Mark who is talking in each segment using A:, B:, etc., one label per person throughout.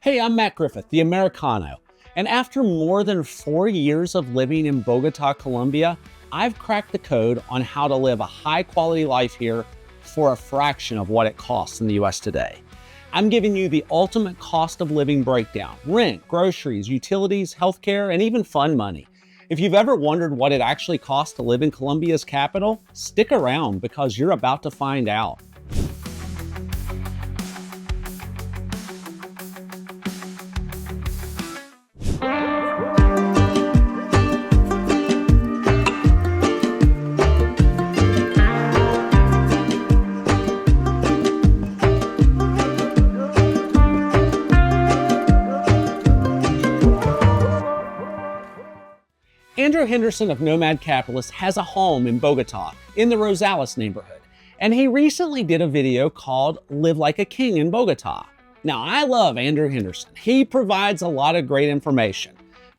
A: Hey, I'm Matt Griffith, the Americano, and after more than 4 years of living in Bogota, Colombia, I've cracked the code on how to live a high-quality life here for a fraction of what it costs in the US today. I'm giving you the ultimate cost of living breakdown: rent, groceries, utilities, healthcare, and even fun money. If you've ever wondered what it actually costs to live in Colombia's capital, stick around because you're about to find out. Andrew Henderson of Nomad Capitalist has a home in Bogota in the Rosales neighborhood, and he recently did a video called Live Like a King in Bogota. Now, I love Andrew Henderson. He provides a lot of great information,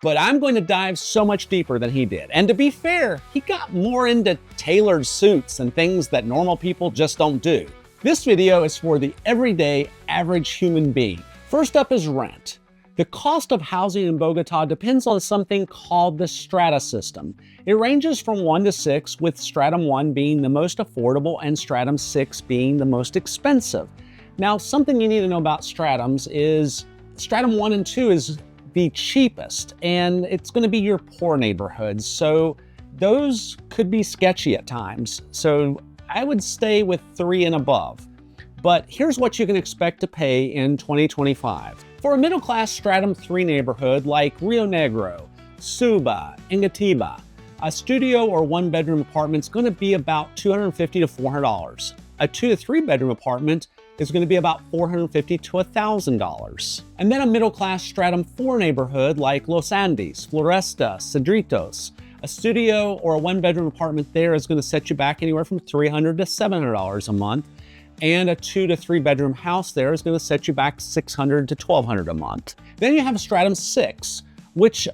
A: but I'm going to dive so much deeper than he did. And to be fair, he got more into tailored suits and things that normal people just don't do. This video is for the everyday average human being. First up is rent. The cost of housing in Bogota depends on something called the strata system. It ranges from 1 to 6, with stratum 1 being the most affordable and stratum 6 being the most expensive. Now, something you need to know about stratums is stratum 1 and 2 is the cheapest, and it's going to be your poor neighborhoods. So those could be sketchy at times. So I would stay with 3 and above. But here's what you can expect to pay in 2025. For a middle-class stratum 3 neighborhood like Rio Negro, Suba, Ingatiba, a studio or 1-bedroom apartment is going to be about $250 to $400. A 2 to 3 bedroom apartment is going to be about $450 to $1,000. And then a middle-class stratum 4 neighborhood like Los Andes, Floresta, Cedritos, a studio or a 1-bedroom apartment there is going to set you back anywhere from $300 to $700 a month. And a 2 to 3 bedroom house there is going to set you back $600 to $1,200 a month. Then you have stratum 6, which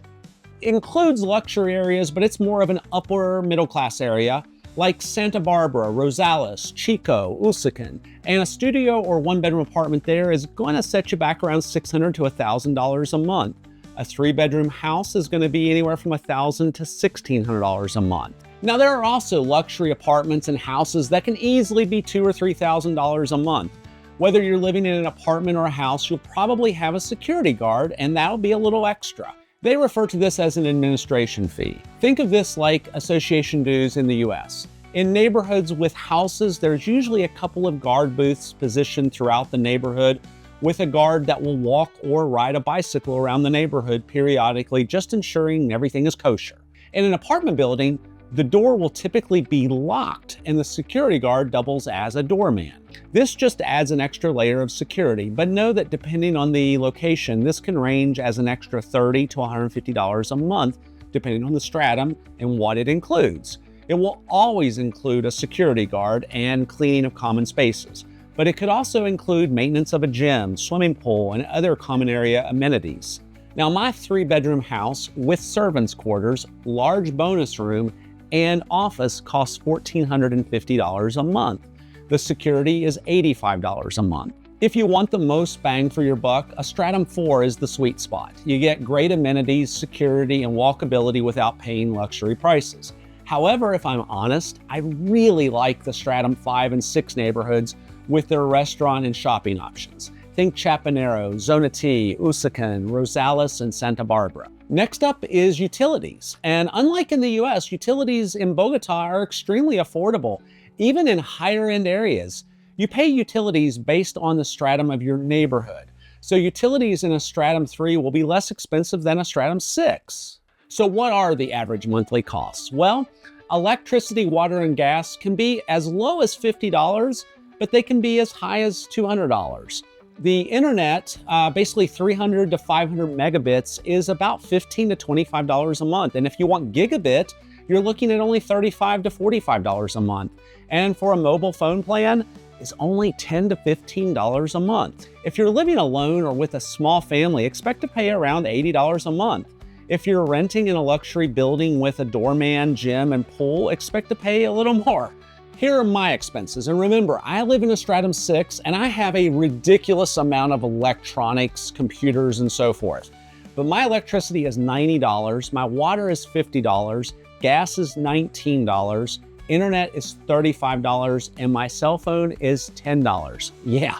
A: includes luxury areas, but it's more of an upper middle class area like Santa Barbara, Rosales, Chico, Usaquén. And a studio or 1-bedroom apartment there is going to set you back around $600 to $1,000 a month. A 3-bedroom house is going to be anywhere from $1,000 to $1,600 a month. Now, there are also luxury apartments and houses that can easily be $2,000 or $3,000 a month. Whether you're living in an apartment or a house, you'll probably have a security guard, and that'll be a little extra. They refer to this as an administration fee. Think of this like association dues in the US. In neighborhoods with houses, there's usually a couple of guard booths positioned throughout the neighborhood with a guard that will walk or ride a bicycle around the neighborhood periodically, just ensuring everything is kosher. In an apartment building, the door will typically be locked and the security guard doubles as a doorman. This just adds an extra layer of security, but know that depending on the location, this can range as an extra $30 to $150 a month, depending on the stratum and what it includes. It will always include a security guard and cleaning of common spaces, but it could also include maintenance of a gym, swimming pool, and other common area amenities. Now, my 3-bedroom house with servants' quarters, large bonus room, and office costs $1,450 a month. The security is $85 a month. If you want the most bang for your buck, a stratum 4 is the sweet spot. You get great amenities, security, and walkability without paying luxury prices. However, if I'm honest, I really like the stratum 5 and 6 neighborhoods with their restaurant and shopping options. Think Chapinero, Zona T, Usaquén, Rosales, and Santa Barbara. Next up is utilities. And unlike in the US, utilities in Bogota are extremely affordable, even in higher end areas. You pay utilities based on the stratum of your neighborhood. So utilities in a stratum 3 will be less expensive than a stratum 6. So what are the average monthly costs? Well, electricity, water, and gas can be as low as $50, but they can be as high as $200. The internet, basically 300 to 500 megabits, is about $15 to $25 a month. And if you want gigabit, you're looking at only $35 to $45 a month. And for a mobile phone plan, it's only $10 to $15 a month. If you're living alone or with a small family, expect to pay around $80 a month. If you're renting in a luxury building with a doorman, gym, and pool, expect to pay a little more. Here are my expenses, and remember, I live in a stratum 6 and I have a ridiculous amount of electronics, computers, and so forth. But my electricity is $90, my water is $50, gas is $19, internet is $35, and my cell phone is $10. Yeah,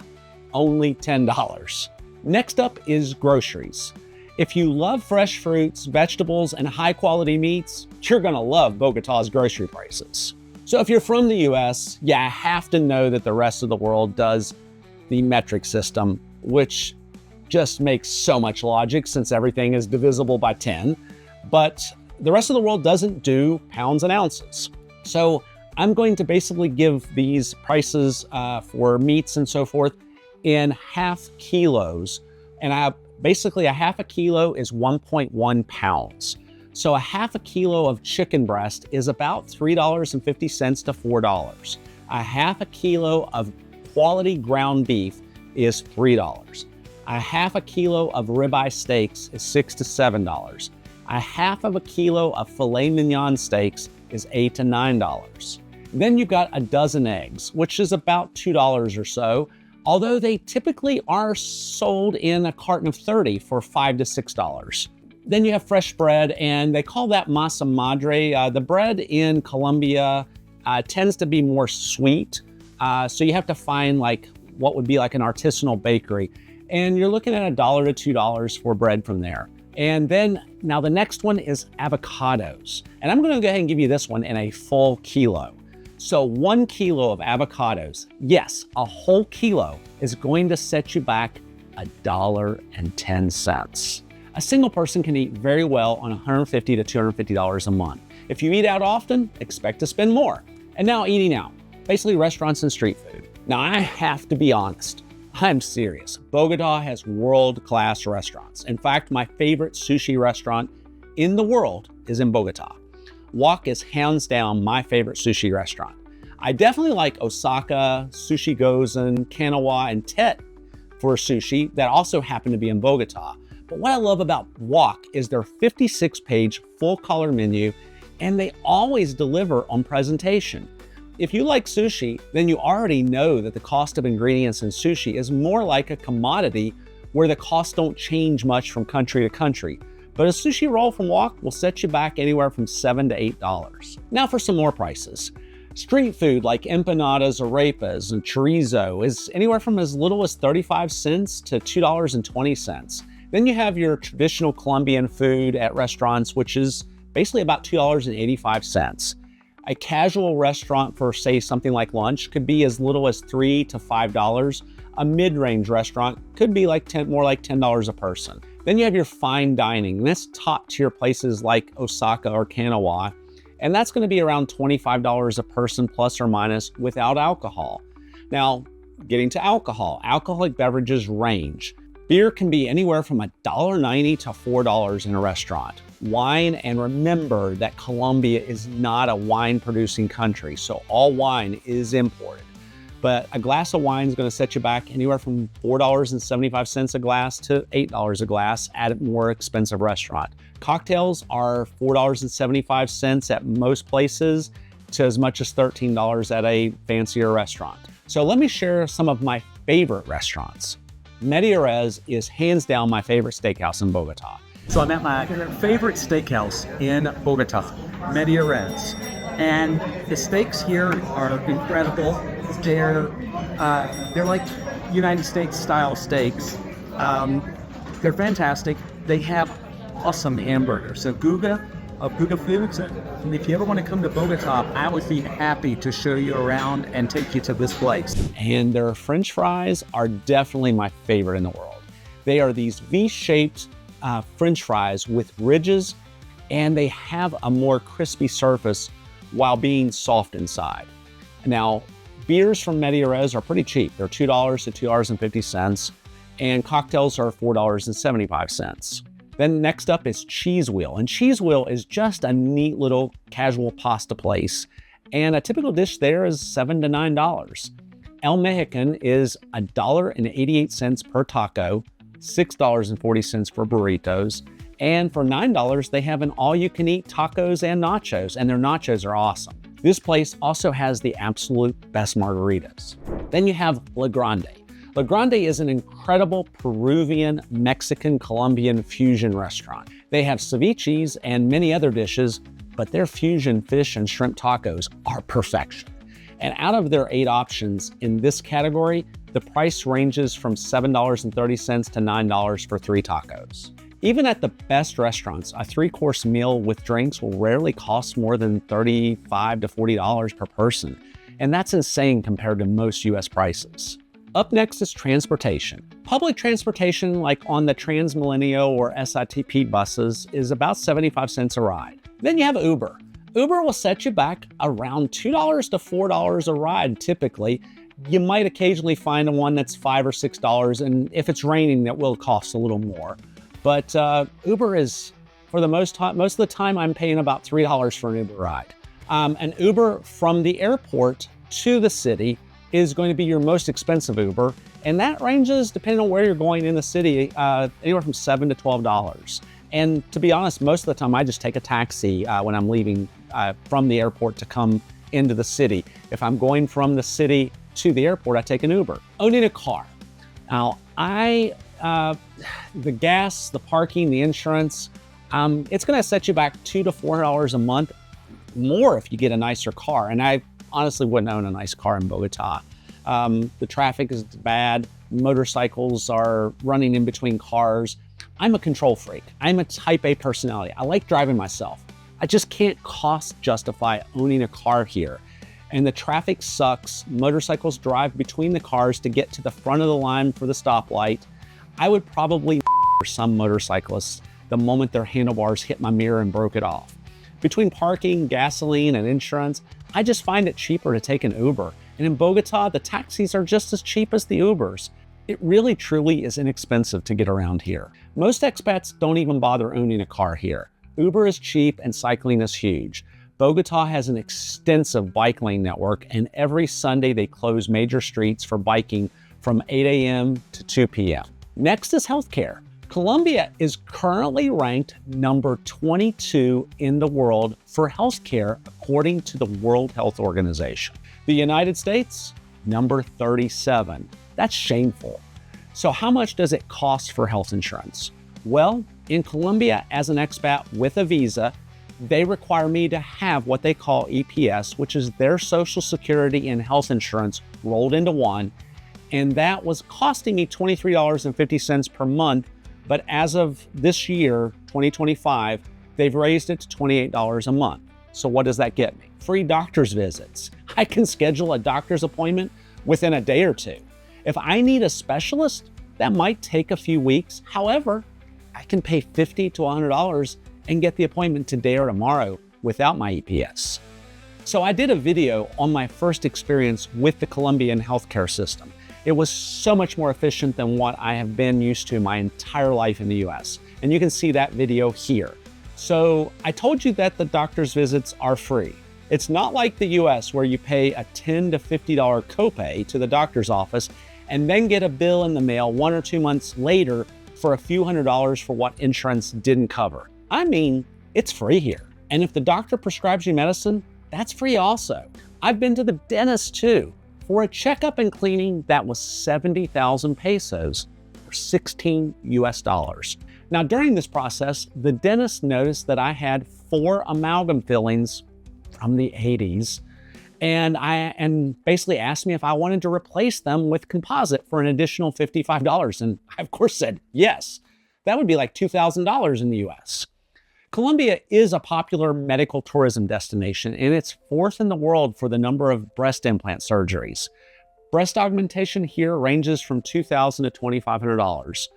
A: only $10. Next up is groceries. If you love fresh fruits, vegetables, and high quality meats, you're gonna love Bogotá's grocery prices. So if you're from the US, yeah, I have to know that the rest of the world does the metric system, which just makes so much logic since everything is divisible by 10. But the rest of the world doesn't do pounds and ounces. So I'm going to basically give these prices for meats and so forth in half kilos. And basically a half a kilo is 1.1 pounds. So a half a kilo of chicken breast is about $3.50 to $4. A half a kilo of quality ground beef is $3. A half a kilo of ribeye steaks is $6 to $7. A half of a kilo of filet mignon steaks is $8 to $9. Then you've got a dozen eggs, which is about $2 or so, although they typically are sold in a carton of 30 for $5 to $6. Then you have fresh bread, and they call that masa madre. The bread in Colombia tends to be more sweet, so you have to find like what would be like an artisanal bakery, and you're looking at $1 to $2 for bread from there. And then now the next one is avocados, and I'm going to go ahead and give you this one in a full kilo. So 1 kilo of avocados, yes, a whole kilo, is going to set you back $1.10. A single person can eat very well on $150 to $250 a month. If you eat out often, expect to spend more. And now eating out, basically restaurants and street food. Now I have to be honest, I'm serious. Bogotá has world-class restaurants. In fact, my favorite sushi restaurant in the world is in Bogotá. Wok is hands down my favorite sushi restaurant. I definitely like Osaka, Sushi Gozen, Kanawa, and Tet for sushi that also happen to be in Bogotá. But what I love about Wok is their 56-page full-color menu, and they always deliver on presentation. If you like sushi, then you already know that the cost of ingredients in sushi is more like a commodity where the costs don't change much from country to country. But a sushi roll from Wok will set you back anywhere from $7 to $8. Now for some more prices. Street food like empanadas, arepas, and chorizo is anywhere from as little as 35 cents to $2.20. Then you have your traditional Colombian food at restaurants, which is basically about $2.85. A casual restaurant for, say, something like lunch could be as little as $3 to $5. A mid-range restaurant could be like more like $10 a person. Then you have your fine dining, and that's top-tier places like Osaka or Kanawa, and that's going to be around $25 a person plus or minus without alcohol. Now, getting to alcohol, alcoholic beverages range. Beer can be anywhere from $1.90 to $4 in a restaurant. Wine, and remember that Colombia is not a wine-producing country, so all wine is imported. But a glass of wine is going to set you back anywhere from $4.75 a glass to $8 a glass at a more expensive restaurant. Cocktails are $4.75 at most places to as much as $13 at a fancier restaurant. So let me share some of my favorite restaurants. Medellín is hands down my favorite steakhouse in Bogotá.
B: So I'm at my favorite steakhouse in Bogotá, Medellín. And the steaks here are incredible. They're like United States style steaks. They're fantastic. They have awesome hamburgers. So Guga Foods. And if you ever want to come to Bogotá, I would be happy to show you around and take you to this place.
A: And their French fries are definitely my favorite in the world. They are these V-shaped French fries with ridges, and they have a more crispy surface while being soft inside. Now, beers from Medellín are pretty cheap. They're $2 to $2.50, and cocktails are $4.75. Then next up is Cheese Wheel, and Cheese Wheel is just a neat little casual pasta place, and a typical dish there is $7 to $9. El Mexican is $1.88 per taco, $6.40 for burritos, and for $9 they have an all-you-can-eat tacos and nachos, and their nachos are awesome. This place also has the absolute best margaritas. Then you have La Grande. La Grande is an incredible Peruvian, Mexican, Colombian fusion restaurant. They have ceviches and many other dishes, but their fusion fish and shrimp tacos are perfection. And out of their 8 options in this category, the price ranges from $7.30 to $9 for 3 tacos. Even at the best restaurants, a 3-course meal with drinks will rarely cost more than $35 to $40 per person. And that's insane compared to most US prices. Up next is transportation. Public transportation, like on the Transmilenio or SITP buses, is about 75 cents a ride. Then you have Uber. Uber will set you back around $2 to $4 a ride typically. You might occasionally find one that's $5 or $6, and if it's raining, that will cost a little more. But Uber is, for the most of the time, I'm paying about $3 for an Uber ride. An Uber from the airport to the city is going to be your most expensive Uber, and that ranges, depending on where you're going in the city, anywhere from $7 to $12. And to be honest, most of the time I just take a taxi when I'm leaving from the airport to come into the city. If I'm going from the city to the airport, I take an Uber. Owning a car. Now, the gas, the parking, the insurance, it's gonna set you back $2 to $4 a month more if you get a nicer car. And I honestly wouldn't own a nice car in Bogota. The traffic is bad. Motorcycles are running in between cars. I'm a control freak. I'm a type A personality. I like driving myself. I just can't cost justify owning a car here. And the traffic sucks. Motorcycles drive between the cars to get to the front of the line for the stoplight. I would probably some motorcyclists the moment their handlebars hit my mirror and broke it off. Between parking, gasoline, and insurance, I just find it cheaper to take an Uber. And in Bogota, the taxis are just as cheap as the Ubers. It really truly is inexpensive to get around here. Most expats don't even bother owning a car here. Uber is cheap and cycling is huge. Bogota has an extensive bike lane network, and every Sunday they close major streets for biking from 8 a.m. to 2 p.m. Next is healthcare. Colombia is currently ranked number 22 in the world for healthcare according to the World Health Organization. The United States, number 37. That's shameful. So how much does it cost for health insurance? Well, in Colombia, as an expat with a visa, they require me to have what they call EPS, which is their Social Security and health insurance rolled into one. And that was costing me $23.50 per month. But as of this year, 2025, they've raised it to $28 a month. So what does that get me? Free doctor's visits. I can schedule a doctor's appointment within a day or two. If I need a specialist, that might take a few weeks. However, I can pay $50 to $100 and get the appointment today or tomorrow without my EPS. So I did a video on my first experience with the Colombian healthcare system. It was so much more efficient than what I have been used to my entire life in the US. And you can see that video here. So I told you that the doctor's visits are free. It's not like the US where you pay a $10 to $50 copay to the doctor's office and then get a bill in the mail 1 or 2 months later for a few $100s for what insurance didn't cover. I mean, it's free here. And if the doctor prescribes you medicine, that's free also. I've been to the dentist too. For a checkup and cleaning, that was 70,000 pesos, or 16 US dollars. Now, during this process, the dentist noticed that I had 4 amalgam fillings from the 80s, and basically asked me if I wanted to replace them with composite for an additional $55. And I, of course, said yes. That would be like $2,000 in the US. Colombia is a popular medical tourism destination, and it's 4th in the world for the number of breast implant surgeries. Breast augmentation here ranges from $2,000 to $2,500.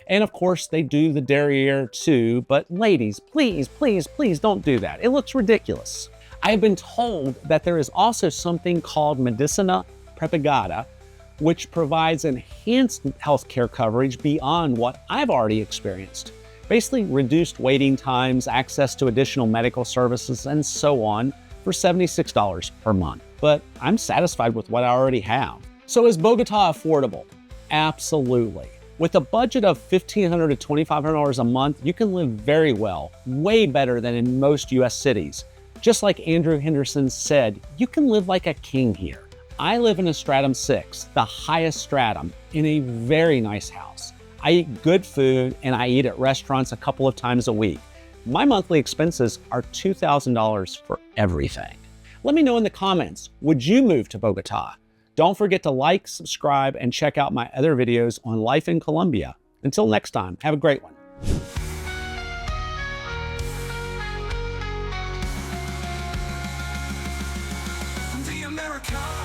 A: And of course, they do the derriere too, but ladies, please, please, please don't do that. It looks ridiculous. I have been told that there is also something called Medicina Prepagada, which provides enhanced healthcare coverage beyond what I've already experienced. Basically reduced waiting times, access to additional medical services, and so on for $76 per month. But I'm satisfied with what I already have. So is Bogota affordable? Absolutely. With a budget of $1,500 to $2,500 a month, you can live very well, way better than in most US cities. Just like Andrew Henderson said, you can live like a king here. I live in a stratum 6, the highest stratum, in a very nice house. I eat good food and I eat at restaurants a couple of times a week. My monthly expenses are $2,000 for everything. Let me know in the comments, would you move to Bogota? Don't forget to like, subscribe, and check out my other videos on life in Colombia. Until next time, have a great one.
C: The America.